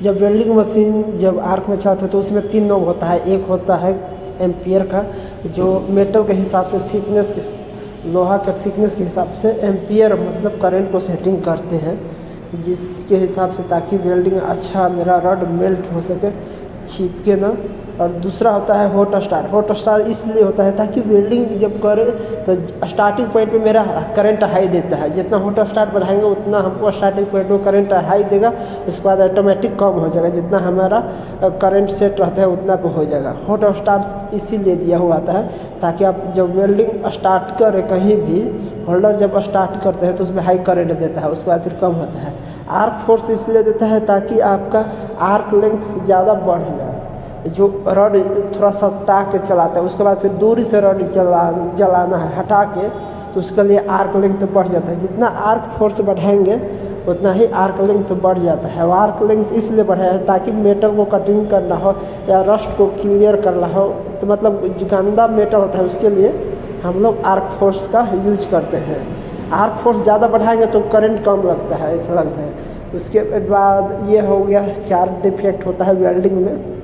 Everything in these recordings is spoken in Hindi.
जब वेल्डिंग मशीन जब आर्क में चलाते हैं तो उसमें 3 नॉब होता है। एक होता है एम्पियर का, जो मेटल के हिसाब से थिकनेस, लोहा के थिकनेस के हिसाब से एम्पियर मतलब करंट को सेटिंग करते हैं, जिसके हिसाब से ताकि वेल्डिंग अच्छा मेरा रॉड मेल्ट हो सके, छिपके ना। और दूसरा होता है हॉट स्टार्ट। हॉट स्टार्ट इसलिए होता है ताकि वेल्डिंग जब करे तो स्टार्टिंग पॉइंट पे मेरा करंट हाई देता है। जितना हॉट स्टार्ट बढ़ाएंगे उतना हमको स्टार्टिंग पॉइंट में करंट हाई देगा, उसके बाद ऑटोमेटिक कम हो जाएगा। जितना हमारा करंट सेट रहता है उतना पे हो जाएगा। हॉट स्टार्ट इसीलिए दिया हुआ आता है ताकि आप जब वेल्डिंग स्टार्ट करें कहीं भी, होल्डर जब स्टार्ट करते हैं तो उसमें हाई करंट देता है, उसके बाद फिर कम होता है। आर्क फोर्स इसलिए देता है ताकि आपका आर्क लेंथ ज़्यादा बढ़ जाए। जो रॉड थोड़ा सा हटा के चलाता है, उसके बाद फिर दूरी से रॉड जलाना है हटा के, तो उसके लिए आर्क लेंथ बढ़ जाता है। जितना आर्क फोर्स बढ़ाएंगे उतना ही आर्क लेंथ बढ़ जाता है। आर्क लेंथ इसलिए बढ़ाया है ताकि मेटल को कटिंग करना हो या रस्ट को क्लियर करना हो, तो मतलब जो गंदा मेटल होता है उसके लिए हम लोग आर्क फोर्स का यूज करते हैं। आर्क फोर्स ज़्यादा बढ़ाएंगे तो करंट कम लगता है, ऐसा लगता है। उसके बाद ये हो गया 4 डिफेक्ट होता है वेल्डिंग में।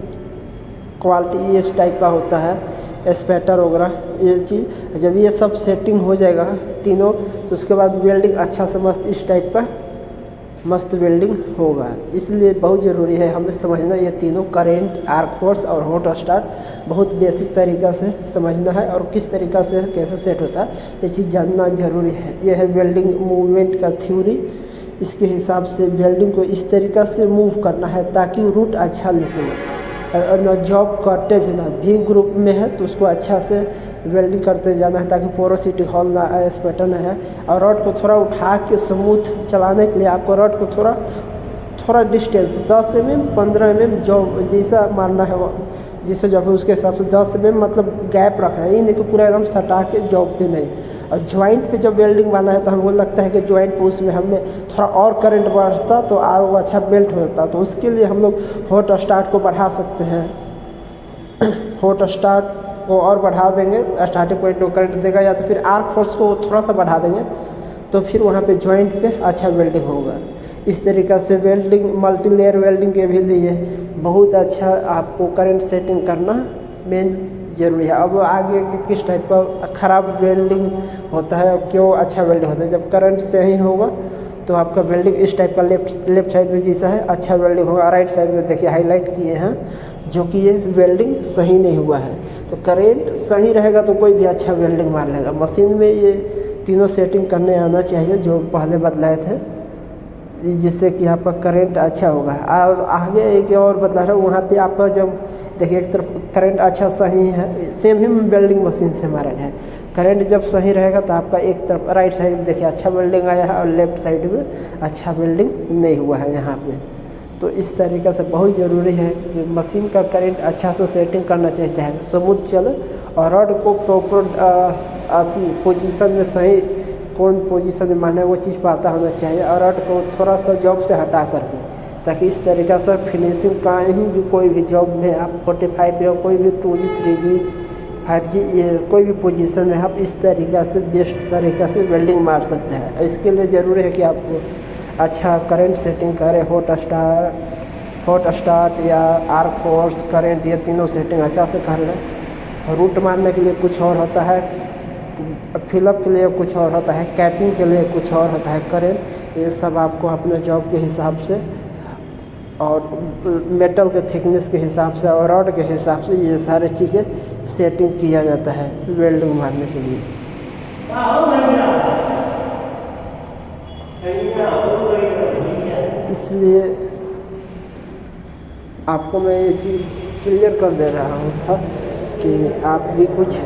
क्वालिटी इस टाइप का होता है, स्पैटर वगैरह ये चीज़। जब ये सब सेटिंग हो जाएगा तीनों, तो उसके बाद वेल्डिंग अच्छा से मस्त इस टाइप का मस्त वेल्डिंग होगा। इसलिए बहुत ज़रूरी है हमें समझना ये तीनों, करेंट, आर्क फोर्स और हॉट स्टार्ट बहुत बेसिक तरीक़ा से समझना है, और किस तरीक़ा से कैसे सेट होता है ये चीज़ जानना ज़रूरी है। यह है वेल्डिंग मूवमेंट का थ्योरी। इसके हिसाब से वेल्डिंग को इस तरीक़ा से मूव करना है ताकि रूट अच्छा निकले और ना जॉब कटे भी ना। भी ग्रुप में है तो उसको अच्छा से वेल्डिंग करते जाना है ताकि पोरोसिटी हॉल ना आए, स्पैटर ना है। और रॉड को थोड़ा उठा के स्मूथ चलाने के लिए आपको रॉड को थोड़ा डिस्टेंस 10 mm 15 mm जॉब जैसा मारना है, जिससे जॉब है उसके हिसाब से 10 mm मतलब गैप रखना है। ये नहीं कि पूरा एकदम सटा के जॉब पे नहीं। और जॉइंट पे जब वेल्डिंग मारना है तो हमको लगता है कि जॉइंट पे उसमें हमें थोड़ा और करंट बढ़ता तो वो अच्छा बेल्ट होता, तो उसके लिए हम लोग हॉट स्टार्ट को बढ़ा सकते हैं। हॉट स्टार्ट को और बढ़ा देंगे, स्टार्टिंग पॉइंट को करंट देगा, या तो फिर आर्क फोर्स को थोड़ा सा बढ़ा देंगे तो फिर वहाँ पे जॉइंट पे अच्छा वेल्डिंग होगा। इस तरीक़ा से वेल्डिंग, मल्टी लेयर वेल्डिंग के भी लिए बहुत अच्छा आपको करंट सेटिंग करना मेन ज़रूरी है। अब आगे कि किस टाइप का ख़राब वेल्डिंग होता है और क्यों अच्छा वेल्डिंग होता है। जब करंट सही होगा तो आपका वेल्डिंग इस टाइप का लेफ्ट साइड में जैसा है अच्छा वेल्डिंग होगा। राइट साइड में देखिए हाईलाइट किए हैं जो कि ये वेल्डिंग सही नहीं हुआ है। तो करंट सही रहेगा तो कोई भी अच्छा वेल्डिंग मार लेगा। मशीन में ये तीनों सेटिंग करने आना चाहिए जो पहले बदलाए थे, जिससे कि आपका करंट अच्छा होगा। और आगे एक और बता रहा हूँ, वहाँ पे आपका जब देखिए एक तरफ करंट अच्छा सही है, सेम ही वेल्डिंग मशीन से मारा है। करंट जब सही रहेगा तो आपका एक तरफ राइट साइड में देखिए अच्छा वेल्डिंग आया है और लेफ्ट साइड में अच्छा वेल्डिंग नहीं हुआ है यहाँ पे। तो इस तरीक़े से बहुत ज़रूरी है कि मशीन का करंट अच्छा से सेटिंग करना चाहिए, चाहे स्मूथ चले और रॉड को प्रॉपर आती पोजीशन में सही कौन पोजीशन में मारना है वो चीज़ पता होना चाहिए। और रॉड को थोड़ा सा जॉब से हटा करके, ताकि इस तरीक़ा से फिनिशिंग कहीं भी कोई भी जॉब में आप 45 या कोई भी 2G 3G 5G ये कोई भी पोजीशन में आप इस तरीक़ा से बेस्ट तरीक़ा से वेल्डिंग मार सकते हैं। इसके लिए ज़रूरी है कि आपको अच्छा करंट सेटिंग करें। हॉट स्टार्ट या आर्क फोर्स, करंट, ये तीनों सेटिंग अच्छा से कर लें। रूट मारने के लिए कुछ और होता है, फिलअप के लिए कुछ और होता है, कैपिंग के लिए कुछ और होता है करंट। ये सब आपको अपने जॉब के हिसाब से और मेटल के थिकनेस के हिसाब से और रॉड के हिसाब से ये सारे चीज़ें सेटिंग किया जाता है वेल्डिंग मारने के लिए। इसलिए आपको मैं ये चीज़ क्लियर कर दे रहा हूँ था कि आप भी कुछ